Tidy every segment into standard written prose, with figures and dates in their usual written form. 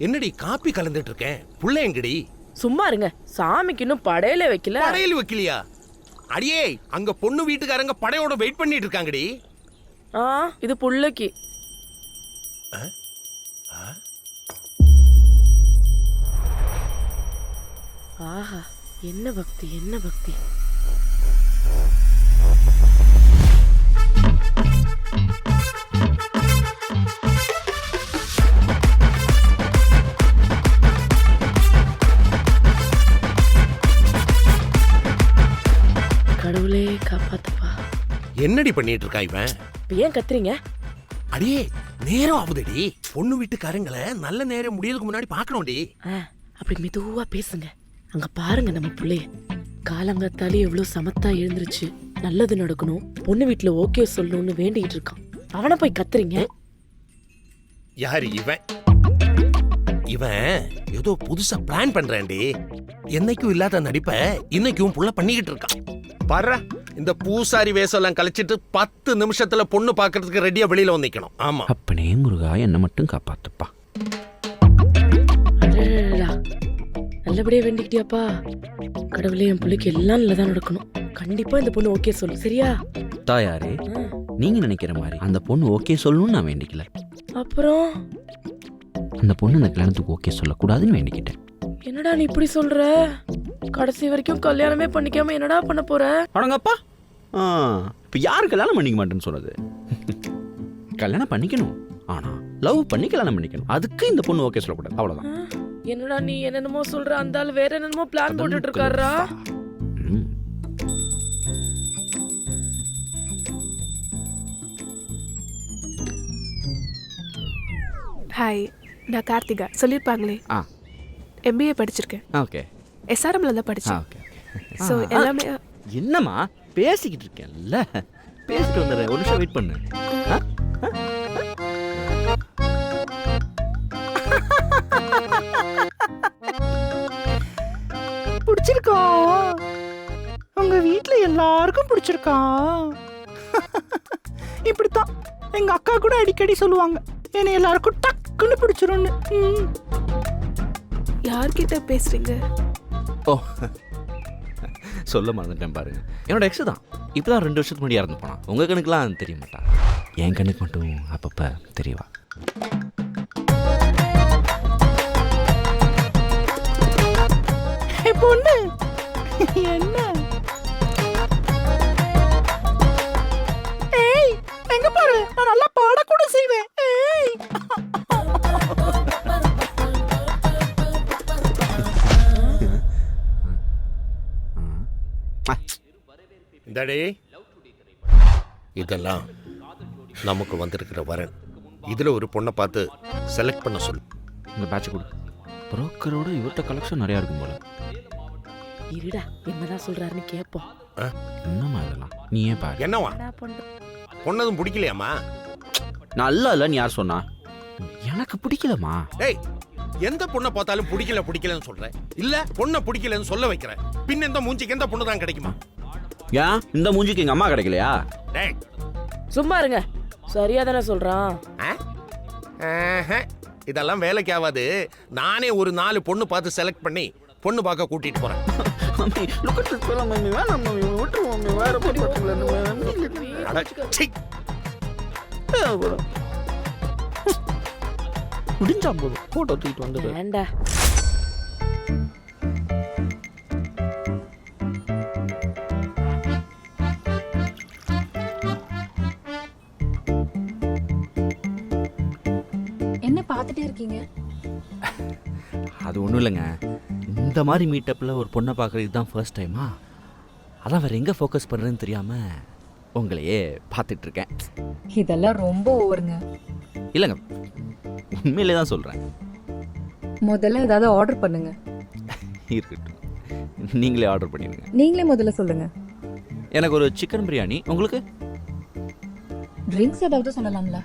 என்னடி காப்பி கலந்துட்டு இருக்கேன்? புள்ள எங்கடி? சும்மா இருங்க, சாமிக்கு இன்னும் படையில வைக்கல. படையல் வைக்கலையா? அடியே, அங்க பொண்ணு வீட்டுக்காரங்க படையோட வெயிட் பண்ணிட்டு இருக்காங்கடி. இது புள்ளைக்கு. ஆஹா, என்ன பக்தி, என்ன பக்தி. கடவுளே காப்பாத்துப்பா. என்னடி பண்ணிட்டு இருக்கா இவன்? ஏன் கத்துறீங்க? அடியே, நேரம் ஆகுதுடி. பொண்ணு வீட்டுக்காரங்களை நல்ல நேரம் முடியறதுக்கு முன்னாடி பாக்கணும்டி. அப்படி மெதுவா பேசுங்க. அங்க பாருங்க நம்ம புள்ளைய. காலங்கத்தாலே எவ்வளவு சமத்தா எழுந்துருச்சு. நல்லது நடக்கணும், பொண்ணு வீட்டுல ஓகே சொல்லணும்னு வேண்டிட்டு இருக்கான். அவனை போய் கத்துறீங்க. யாரு இவன்? இவன் ஏதோ புதுசா பிளான் பண்றான்டி. என்னைக்கும் இல்லாத நடிப்ப இன்னைக்கும் புள்ள பண்ணிக்கிட்டு இருக்கான். பாரு, இந்த பூசாரி வேஷம் எல்லாம் கழிச்சிட்டு 10 நிமிஷத்துல பொண்ணு பாக்குறதுக்கு ரெடியா வெளியில வந்து நிக்கணும். ஆமா, அப்பனே முருகா, என்ன மட்டும் காப்பாத்துப்பா. நல்லபடியா வேண்டிக்கிட்டியாப்பா? கடவுளே, என் பிள்ளைக்கு எல்லாம் நல்லதா நடக்கணும். கண்டிப்பா இந்த பொண்ணு ஓகே சொல்லு, சரியா? தாயாரே, நீங்க நினைக்கிற மாதிரி அந்த பொண்ணு ஓகே சொல்லணும்னு நான் வேண்டிக்கல. அப்புறம் அந்த பொண்ணு அந்த கல்யாணத்துக்கு ஓகே சொல்லக்கூடாதுன்னு வேண்டிக்கிட்டேன். என்னடா நீ இப்படி சொல்ற? கடைசி வரைக்கும் கல்யாணமே பண்ணிக்காம என்னடா பண்ண போற? அடங்கப்பா, இப்ப யாரு கல்யாணம் பண்ணிக்க மாட்டேன்னு சொல்றது? கல்யாணம் பண்ணிக்கணும், ஆனா லவ் பண்ணி கல்யாணம் பண்ணிக்கணும். அதுக்கு இந்த பொண்ணு ஓகே சொல்லக்கூடாது, அவ்வளவுதான். என்னடா நீ என்னென்னமோ சொல்ற? அந்த ஆள் வேற என்னென்னமோ பிளான் போட்டுட்டு இருக்காரா? ஹாய், நான் கார்த்திகா. சொல்லியிருப்பாங்களே, MBA படிச்சிருக்கேன். ஓகே. SRMல தான் படிச்சேன். ஓகே. ஸோ எல்லாமே. என்னம்மா பேசிக்கிட்டு இருக்கேன்ல, பேசிட்டு வந்துடுறேன், ஒரு நிமிஷம் வெயிட் பண்ணு. பிடிச்சிருக்கா? உங்க வீட்டுல எல்லாருக்கும் பிடிச்சிருக்கா? இப்படித்தான் எங்க அக்கா கூட அடிக்கடி சொல்லுவாங்க, என்னை எல்லாருக்கும் டக்குன்னு பிடிச்சிரும்னு. யார்கிட்ட பேசுறீங்க? ஓ, சொல்ல மறந்துட்டேன் பாருங்க. என்னோட எக்ஸ் தான். இப்பதான் 2 வருஷத்துக்கு முன்னாடி இறந்து போனான். உங்க கணக்குலாம் தெரிய மாட்டா, என் கணக்கு மட்டும் அப்பப்ப தெரியவா. பொண்ணு என்ன? ஏய், எங்க பாரு, நான் நல்லா பாட கூட செய்வேன். ஏய், இந்தடே, இதெல்லாம் நமக்கு வந்திருக்கிற வரன். இதுல ஒரு பொண்ணை பார்த்து செலக்ட் பண்ண சொல்லு. இந்த பேட்ச் கொடு. புரோக்கரோட இவர்கிட்ட கலெக்ஷன் நிறையா இருக்கும் போல. இருடா, என்னதான் சொல்றாருன்னு கேட்போம். என்னம்மா இதெல்லாம்? நீ ஏன் பாரு. என்னவா பொண்ணதும் பிடிக்கலையாமா? நல்லா இல்லைன்னு யார் சொன்னா? எனக்கு பிடிக்கலம்மா. ஏய், எந்த பொண்ணை பார்த்தாலும் பிடிக்கலன்னு சொல்றேன். இல்ல பொண்ணை பிடிக்கலன்னு சொல்ல வைக்கிறேன். பின்ன இந்த மூஞ்சிக்கு எந்த பொண்ணு தான் கிடைக்குமா? ஏன் இந்த மூஞ்சிக்கு எங்க அம்மா கிடைக்கலையா? டேய், சும்மா இருங்க. சரியா தானே சொல்றான். இதெல்லாம் வேலைக்கு ஆகாது. நானே ஒரு 4 பொண்ணு பார்த்து செலக்ட் பண்ணி பொண்ணு பார்க்க கூட்டிட்டு போறேன். முடிஞ்சா போதும், போட்டோ தூக்கிட்டு வந்துடு. வேண்டா. என்ன பார்த்துட்டே இருக்கீங்க? அது ஒன்றும் இல்லைங்க, இந்த மாதிரி மீட்டப்பில் ஒரு பொண்ணை பார்க்குறது இதுதான் ஃபர்ஸ்ட் டைமா. அதான் வேறு எங்கே ஃபோக்கஸ் பண்ணுறதுன்னு தெரியாமல் உங்களையே பார்த்துட்ருக்கேன். இதெல்லாம் ரொம்ப ஓவருங்க. இல்லைங்க, உண்மையிலே தான் சொல்கிறேன். முதல்ல ஏதாவது ஆர்டர் பண்ணுங்க. இருக்கட்டும், நீங்களே ஆர்டர் பண்ணிடுங்க. நீங்களே முதல்ல சொல்லுங்க. எனக்கு ஒரு சிக்கன் பிரியாணி. உங்களுக்கு? ட்ரிங்க்ஸ் ஏதாவது சொல்லலாம்ல?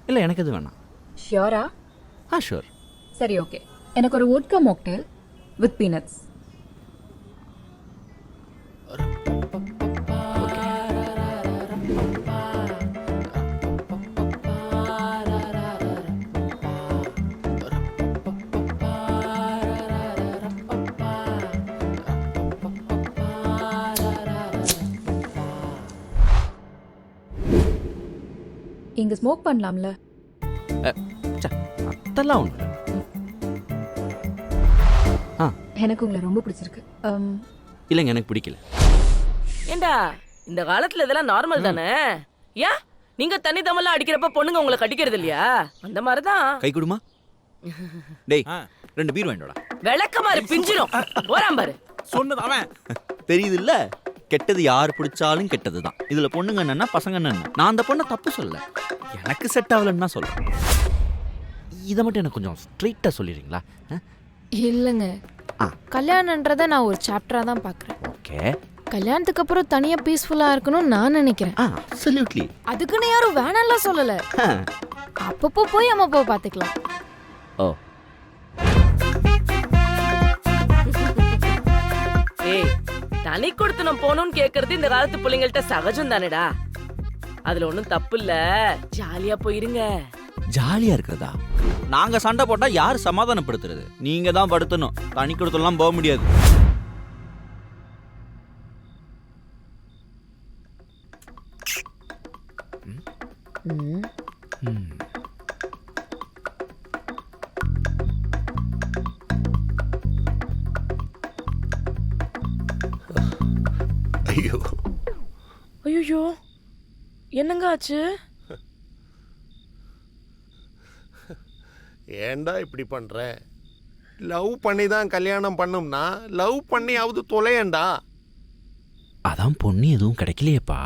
இல்லை, எனக்கு எது வேணாம். ஷியோரா? ஷூர். சரி, ஓகே. எனக்கு ஒரு வோட்கா மாக்டெயில் வித் பீனட்ஸ். இங்க ஸ்மோக் பண்ணலாம்ல? அதெல்லாம் ஒன்று எனக்கு உங்களை ரொம்ப பிடிச்சிருக்கு. இல்லைங்க, எனக்கு பிடிக்கல. ஏண்டா இந்த காலத்துல இதெல்லாம் நார்மல் தானே? ஏன் நீங்க தண்ணி தமெல்லாம் அடிக்கிறப்ப பொண்ணுங்க உங்களை கடிக்கிறது இல்லையா? அந்த மாதிரிதான். கை கொடுமா. டேய் 2 பீர் வாங்கிடா. விளக்கமாறு பிஞ்சிரும். போறான் பாரு. சொன்னது அவன். தெரியுது இல்ல, கெட்டது யார் பிடிச்சாலும் கெட்டது தான். இதுல பொண்ணுங்க என்னன்னா பசங்க என்ன, நான் அந்த பொண்ணை தப்பு சொல்ல, எனக்கு செட் ஆகலன்னு தான் சொல்றேன். இதை மட்டும் எனக்கு கொஞ்சம் ஸ்ட்ரெயிட்டா சொல்லிடுறீங்களா? இல்லைங்க, கல்யாணன்றதை நான் ஒரு சாப்டரா தான் பார்க்குறேன். ஓகே. கல்யாணத்துக்கு அப்புறம் தனியா பீஸ்ஃபுல்லா இருக்கணும்னு நான் நினைக்கிறேன். அப்சல்யூட்லி. அதுக்குன்னு யாரும் வேணாம்லாம் சொல்லல. அப்பப்போ போய் அம்மா அப்பா பார்த்துக்கலாம். ஓ. ஏய், தனி கொடுத்தனம் போகணும்னு கேக்குறது இந்த காலத்து பிள்ளைங்கள்ட்ட சகஜம் தானேடா. அதுல ஒண்ணும் தப்பு இல்ல. ஜாலியா போயிருங்க. ஜாலியா இருக்கிறதா? நாங்க சண்டை போட்டா யார் சமாதானப்படுத்துறது? நீங்க தான் படுத்தணும். தனி கொடுத்தலாம் போக முடியாது. ஐயோ ஐயோ, என்னங்க ஆச்சு? ஏன்டா இப்படி பண்ற? லவ் பண்ணி தான் கல்யாணம் பண்ணும்னா லவ் பண்ணியாவது தொலையண்டா. அதான் பொண்ணு எதுவும் கிடைக்கலையேப்பா.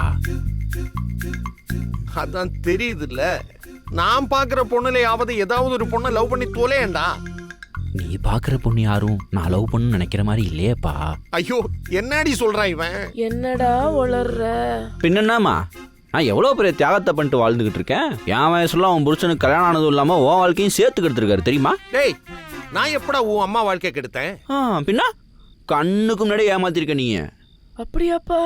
அதான் தெரியுதுல்ல, நான் பாக்குற பொண்ணுலையாவது ஏதாவது ஒரு பொண்ணை லவ் பண்ணி தொலையண்டா. நீ பாக்குற பொண்ணு யாரும் நான் லவ் பண்ணு நினைக்கிற மாதிரி இல்லையேப்பா. ஐயோ, என்னடி சொல்றான் இவன்? என்னடா வளர்ற? பின்னம்மா, நான் எவ்வளோ பெரிய தியாகத்தை பண்ணிட்டு வாழ்ந்துகிட்டு இருக்கேன். என் வயசுல அவன் புருஷனுக்கு கல்யாணம் ஆனதும் இல்லாம உன் வாழ்க்கையும் சேர்த்து கெடுத்துருக்காரு தெரியுமா? டேய், நான் எப்படா உன் அம்மா வாழ்க்கை கெடுத்தேன்? பின்ன கண்ணுக்கு முன்னாடி ஏமாத்திருக்க நீ. அப்படியாப்பா?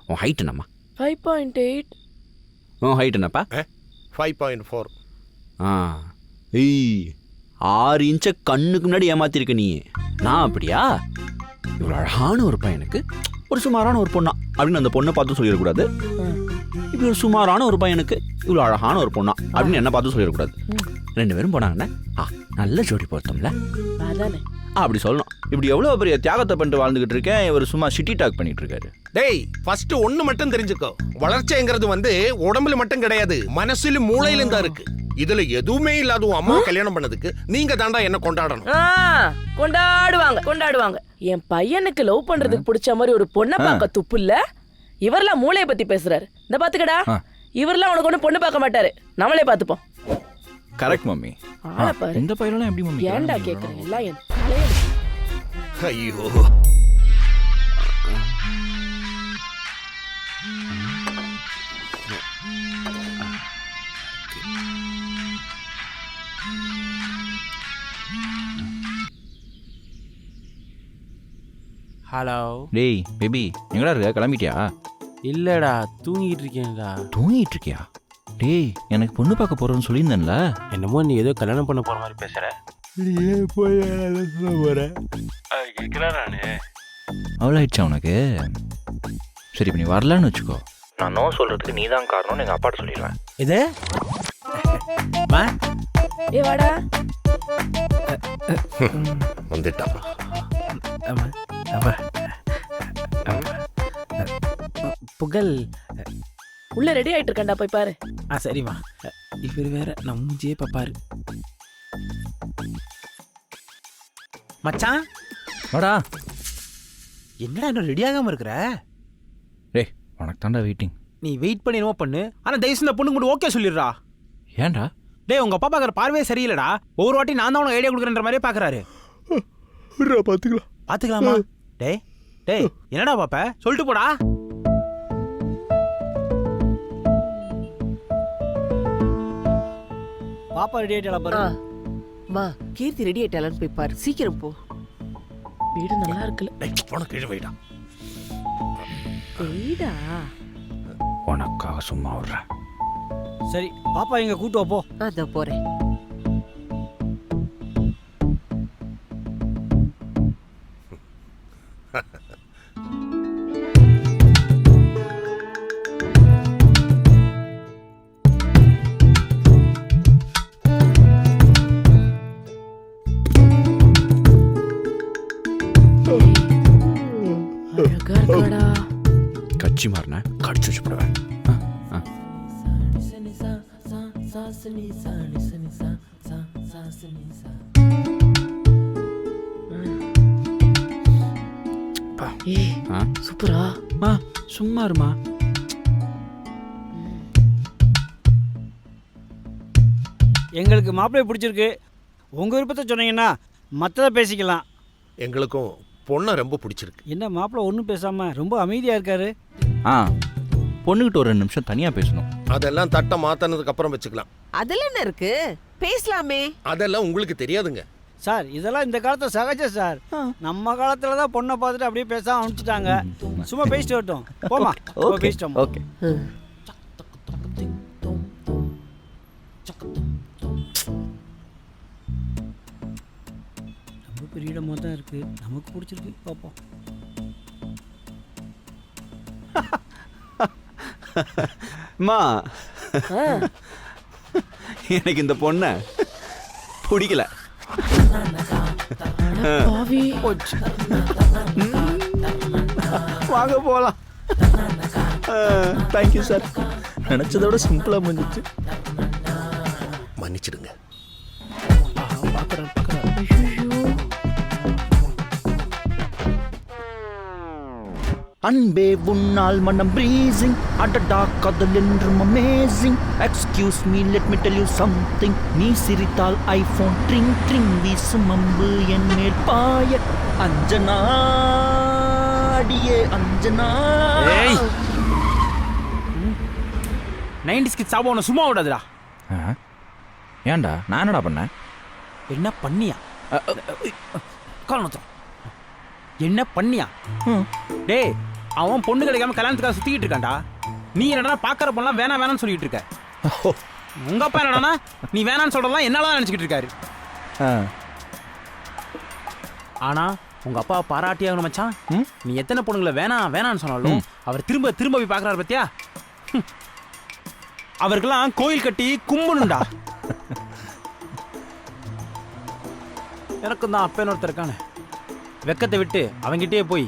உன் ஹைட் என்னம்மா? 5.8. உன் ஹைட் என்னப்பா? 5.4. ஏய், 6 இன்ச்சை கண்ணுக்கு முன்னாடி ஏமாத்திருக்க நீ. நான் அப்படியா? இவ்வளோ அழகான ஒரு பையனுக்கு ஒரு சுமாரான ஒரு பொண்ணா அப்படின்னு அந்த பொண்ணை பார்த்து சொல்லிடக்கூடாது. இப்படி ஒரு சுமாரான ஒரு பையனுக்கு இவ்வளோ அழகான ஒரு பொண்ணா அப்படின்னு என்ன பார்த்து சொல்லிடக்கூடாது. 2 பேரும் போனாங்கன்னா நல்ல ஜோடி பொருத்தம்ல அதானே அப்படி சொல்லணும். இப்படி எவ்வளோ பெரிய தியாகத்தை பண்ணிட்டு வாழ்ந்துகிட்டு இருக்கேன், இவர் சும்மா சிட்டி டாக் பண்ணிட்டு இருக்காரு. டேய், ஃபர்ஸ்ட் ஒண்ணு மட்டும் தெரிஞ்சுக்கோ. வளர்ச்சிங்கிறது உடம்புல மட்டும் கிடையாது, மனசுல மூளையிலும் தான் இருக்கு. இதுல எதுவுமே இல்லாத உன் அம்மா கல்யாணம் பண்ணதுக்கு நீங்க தாண்டா என்ன கொண்டாடணும். கொண்டாடுவாங்க. என் பையனுக்கு லவ் பண்றதுக்கு பிடிச்ச மாதிரி ஒரு பொண்ணை பார்க்க துப்பு இல்ல. இவரெல்லாம் மூளைய பத்தி பேசுறாரு. இந்த பாத்துக்கடா, இவரெல்லாம் உனக்கு ஒண்ணு பொண்ணு பார்க்க மாட்டாரு. நம்மளே பாத்துப்போம். Correct mummy. இந்த பையனெல்லாம் எப்படி மம்மி? ஏன்டா கேக்குறேன்? எல்லாம் என் தலையில. ஐயோ, ஹலோ. டேய் பேபி, எங்கடா இருக்க? கிளம்பிட்டியா? இல்லடா, தூங்கிட்டு இருக்கேன்டா. தூங்கிட்டு இருக்கியா? டேய், எனக்கு பொண்ணு பார்க்க போறேன்னு சொல்லியிருந்தேன்ல. என்னமோ நீ ஏதோ கல்யாணம் பண்ண போற மாதிரி பேசுற. அவ்வளோ ஆயிடுச்சா உனக்கு? சரி, இப்போ நீ வரலன்னு வச்சுக்கோ, நான் நோ சொல்றதுக்கு நீ தான் காரணம்னு எங்கள் அப்பாட்ட சொல்லிடுவேன். இது ஏ வாடா. வந்துட்டா. புகழ் உள்ள ரெடி ஆயிட்டு இருக்கேன்டா, போய் பாரு. சரிம்மா. இவர் வேற நம்ம மூஞ்சியே பாப்பாரு. மச்சான் வாடா. என்னடா இன்னும் ரெடி ஆகாம இருக்கிற? டேய், உனக்கு தாண்டா வெயிட்டிங். நீ வெயிட் பண்ணி என்னமோ பண்ணு, ஆனா தயவுசெய்து இந்த பொண்ணுக்கு மட்டும் ஓகே சொல்லிடுறா. ஏன்டா? டேய், உங்க அப்பா பாக்குற பார்வையே சரியில்லடா. ஒவ்வொரு வாட்டி நான் தான் உனக்கு ஐடியா கொடுக்குறேன்ற மாதிரியே பாக்குறாரு. பாத்துக்கலாமா? டேய் டேய், என்னடா பாப்ப? சொல்லிட்டு போடா. பாப்பா ரெடி ஆயிட்டா பாரு. மா, கீர்த்தி ரெடி ஆயிட்டாளான்னு போய் பாரு. சீக்கிரம் போ. வீடு நல்லா இருக்குல்ல? உனக்கு கீழே போயிடா. உனக்காக சும்மா விடுறேன். சரி, பாப்பா எங்க கூட்டு வா போ. அதோ போறேன். கடிச்சு வச்சுப்படுவேன். ஏய் ஆ? சூப்பரா. மா சும்மா இருமா. எங்களுக்கு மாப்பிள்ளையை பிடிச்சிருக்கு. உங்கள் விருப்பத்தை சொன்னீங்கன்னா மற்றதை பேசிக்கலாம். எங்களுக்கும் பொண்ணை ரொம்ப பிடிச்சிருக்கு. என்ன மாப்பிள்ளை ஒன்றும் பேசாமல் ரொம்ப அமைதியாக இருக்காரு. ஆ பொண்ணுகிட்ட ஒரு 2 நிமிஷம் தனியாக பேசணும். அதெல்லாம் தட்டை மாத்தினதுக்கு அப்புறம் வச்சுக்கலாம். அதுல என்ன இருக்கு, பேசலாமே. அதெல்லாம் உங்களுக்கு தெரியாதுங்க. சார் இதெல்லாம் இந்த காலத்தை சகஜம் சார். நம்ம காலத்தில் தான் பொண்ணை பார்த்துட்டு அப்படியே பேசாம அனுப்பிச்சிட்டாங்க. சும்மா பேசிட்டு வரட்டும். போமா பேசிட்டோம். ஓகே. ரொம்ப பெரிய இடமா தான் இருக்கு. நமக்கு பிடிச்சிருக்கு. பார்ப்போம். அம்மா எனக்கு இந்த பொண்ணை பிடிக்கல. பாவி. வாங்க போகலாம். Thank you sir. நினச்சதை விட சிம்பிளாக முடிஞ்சிச்சு. மன்னிச்சிடுங்க. அன்பே உன்னால் மனம் பிரீசிங், அடடா காதல் என்றும் amazing. Excuse me let me tell you something. நீ சிரித்தால் ஐபோன் ட்ரிங் ட்ரிங் வீசும் அம்பு என் மேல் பாய. அஞ்சனா அடியே அஞ்சனா. 90s கிட்ஸ் சாபம் சும்மா விடாதுடா. ஏன்டா நான் என்னடா பண்ணேன்? என்ன பண்ணியா? காரணம் என்ன பண்ணியா? டேய் அவன் பொண்ணு கிடைக்காம கல்யாணத்துக்காக சுத்திக்கிட்டு இருக்கான்டா. நீ என்னடா பாக்குற பொண்ணலாம் வேணாம் வேணாம்னு சொல்லிட்டு இருக்க. உங்க அப்பா என்னடா நீ வேணான்னு சொல்றதெல்லாம் என்னால நினைச்சுக்கிட்டு இருக்காரு. ஆனா உங்க அப்பா பாராட்டியாகணும் மச்சான். நீ எத்தனை பொண்ணுங்களை வேணாம் வேணான்னு சொன்னாலும் அவர் திரும்ப திரும்ப போய் பாக்குறாரு பத்தியா? அவருக்கெல்லாம் கோயில் கட்டி கும்பணும்டா. எனக்கும் தான் அப்பேன்னு ஒருத்தர் இருக்கானே. வெக்கத்தை விட்டு அவங்கிட்டே போய்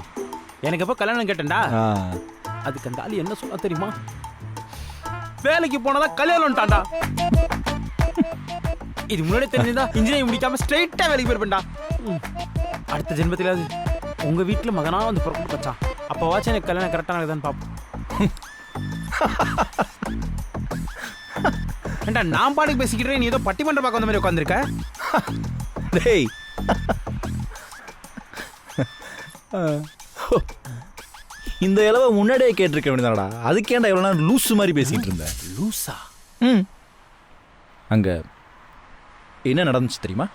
எனக்கு எப்போ கல்யாணம் கேட்டேன்டா. அதுக்கு அந்த ஆளு என்ன சொன்னா தெரியுமா? வேலைக்கு போனதா கல்யாணம்ட்டான்டா. இது முன்னாடி தெரிஞ்சிருந்தா இன்ஜினியரிங் முடிக்காம ஸ்ட்ரைட்டா வேலைக்கு போயிருப்பேன்டா. அடுத்த ஜென்மத்திலாவது உங்க வீட்டுல மகனா வந்து பிறப்பு வச்சான். அப்பவாச்சும் எனக்கு கல்யாணம் கரெக்டாக நடக்குதான்னு பார்ப்போம். ஏண்டா நான் பாட்டுக்கு பேசிக்கிட்டே நீ ஏதோ பட்டிமன்ற பார்க்க வந்த மாதிரி உட்காந்துருக்க. டேய் இந்த இளவை முன்னாடியே கேட்டிருக்க வேண்டியதாடா. அதுக்கேண்டா எவ்வளோ நேரம் லூஸ் மாதிரி பேசிட்டு இருந்தேன். லூசா? அங்க என்ன நடந்துச்சு தெரியுமா?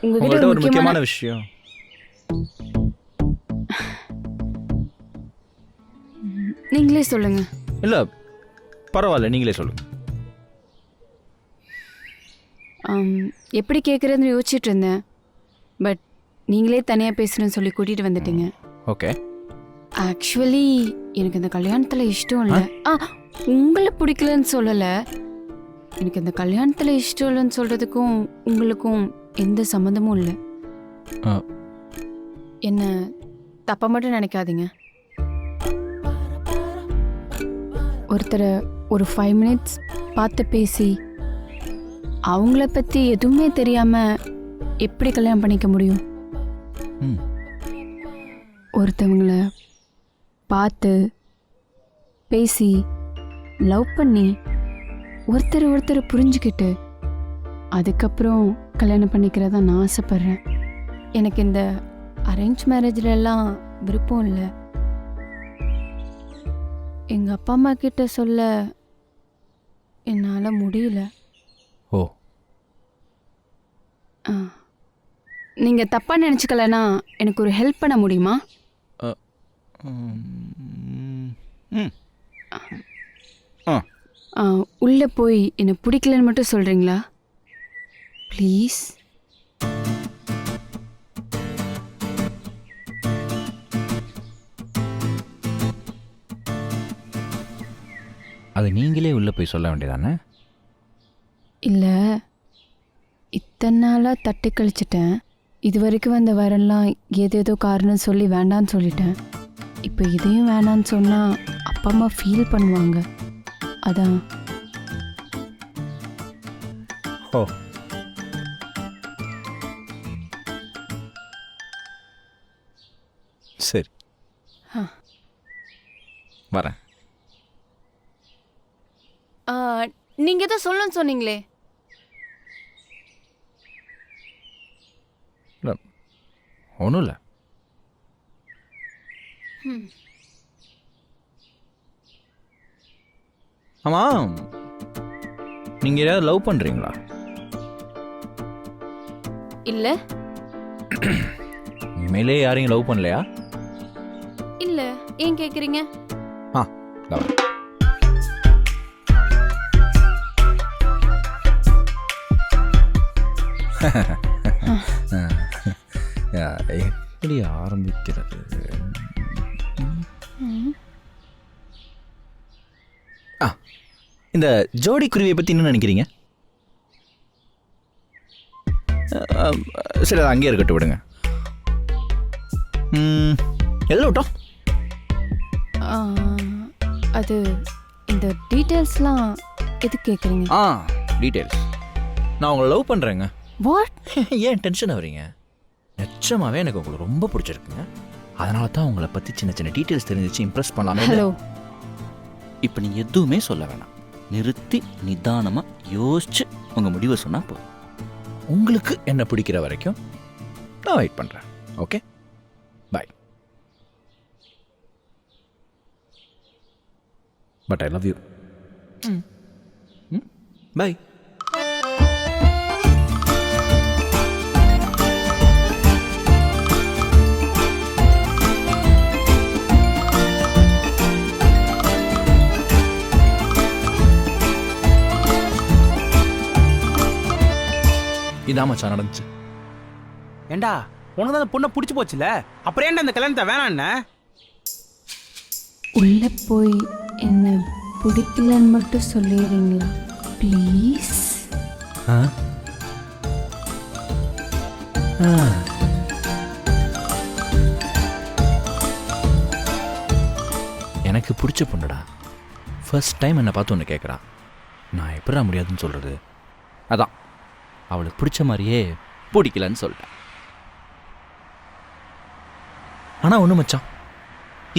உங்கள்கிட்ட ஒரு முக்கியமான விஷயம். நீங்களே சொல்லுங்க. இல்ல பரவாயில்ல, நீங்களே சொல்லுங்க. எப்படி கேட்குறதுன்னு யோசிச்சுட்டு இருந்தேன். பட் நீங்களே தனியாக பேசணும்னு சொல்லி கூட்டிகிட்டு வந்துட்டீங்க. ஓகே. ஆக்சுவலி எனக்கு இந்த கல்யாணத்தில் இஷ்டம் இல்லை. உங்களை பிடிக்கலன்னு சொல்லலை. எனக்கு இந்த கல்யாணத்தில் இஷ்டம் இல்லைன்னு சொல்கிறதுக்கும் உங்களுக்கும் எந்த சம்மந்தமும் இல்லை. என்ன தப்பா மட்டும் நினைக்காதீங்க. ஒருத்தரை ஒரு 5 minutes பார்த்து பேசி அவங்கள பற்றி எதுவுமே தெரியாமல் எப்படி கல்யாணம் பண்ணிக்க முடியும்? ஒருத்தவங்கள பார்த்து பேசி லவ் பண்ணி ஒருத்தர் புரிஞ்சுக்கிட்டு அதுக்கப்புறம் கல்யாணம் பண்ணிக்கிறதா நான் ஆசைப்பட்றேன். எனக்கு இந்த அரேஞ்ச் மேரேஜ்லலாம் விருப்பம் இல்லை. எங்கள் அப்பா அம்மா கிட்ட சொல்ல என்னால் முடியல. ஓ. நீங்கள் தப்பாக நினச்சிக்கலனா எனக்கு ஒரு ஹெல்ப் பண்ண முடியுமா? உள்ளே போய் என்னை பிடிக்கலன்னு மட்டும் சொல்கிறீங்களா ப்ளீஸ்? அது நீங்களே உள்ளே போய் சொல்ல வேண்டியதானே? இல்லை, இத்தனை நாளாக தட்டி கழிச்சிட்டேன். இது வரைக்கும் வந்த வரலாம் ஏதேதோ காரணம் சொல்லி வேண்டான்னு சொல்லிட்டேன். இப்போ இதையும் வேணான்னு சொன்னால் அப்பா அம்மா ஃபீல் பண்ணுவாங்க. அதான். ஓ, சரி, வரேன். நீங்கள் எதோ சொல்லணும்னு சொன்னீங்களே. ஒன்றும் இல்லை. ஆமாம், நீங்கள் யாராவது லவ் பண்ணுறீங்களா? இல்லை. உண்மையிலே யாரையும் லவ் பண்ணலையா? இல்லை, ஏன் கேட்குறீங்க? ஆ, லவ். எப்படி ஆரம்பிக்கிறது? இந்த ஜோடி குருவியை பற்றி என்ன நினைக்கிறீங்க? சரி, அது அங்கேயே இருக்கட்டும், விடுங்க. எதில் விட்டோம்? அது இந்த டீட்டெயில்ஸ்லாம் எது கேட்குறீங்க? டீட்டெயில்ஸ். நான் உங்களை லவ் பண்ணுறேங்க. வாட்? ஏன் டென்ஷன் ஆகுறீங்க? நிச்சயமாகவே எனக்கு உங்களை ரொம்ப பிடிச்சிருக்குங்க. அதனால தான் உங்களை பற்றி சின்ன சின்ன டீட்டெயில்ஸ் தெரிஞ்சிச்சு இம்ப்ரெஸ் பண்ணலாமே. ஹலோ, இப்போ நீங்கள் எதுவுமே சொல்ல வேணாம். நிறுத்தி நிதானமாக யோசிச்சு உங்கள் முடிவை சொன்னால் போதும். உங்களுக்கு என்ன பிடிக்கிற வரைக்கும் நான் வெயிட் பண்ணுறேன். Okay, bye. But I love you. Bye. இதான் மச்சான் நடந்துச்சு. ஏண்டா, உனக்கு தான் அந்த பொண்ணை பிடிச்சி போச்சுல, அப்புறம் ஏன்டா அந்த கல்யாணத்தை வேணான்னு? உள்ளே போய் என்ன பிடிக்கலன்னு மட்டும் சொல்லிடுறீங்களா ப்ளீஸ்? எனக்கு பிடிச்ச பொண்ணுடா. ஃபர்ஸ்ட் டைம் என்னை பார்த்து ஒன்று கேட்குறா. நான் எப்படா முடியாதுன்னு சொல்கிறது? அதான் அவளுக்கு பிடிச்ச மாதிரியே பிடிக்கலன்னு சொல்லிட்டேன். ஆனால் ஒன்று மச்சான்,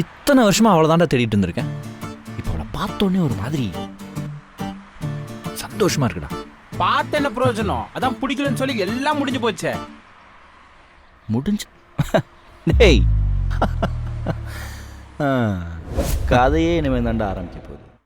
இத்தனை வருஷமாக அவளை தாண்டா தேடிட்டு இருந்திருக்கேன். இப்போ அவளை பார்த்தோன்னே ஒரு மாதிரி சந்தோஷமா இருக்குடா. பார்த்து என்ன பிரயோஜனம்? அதான் பிடிக்கலன்னு சொல்லி எல்லாம் முடிஞ்சு போச்சே. முடிஞ்சு டேய், கதையே இனிமேல் தாண்டா ஆரம்பிக்க போகுது.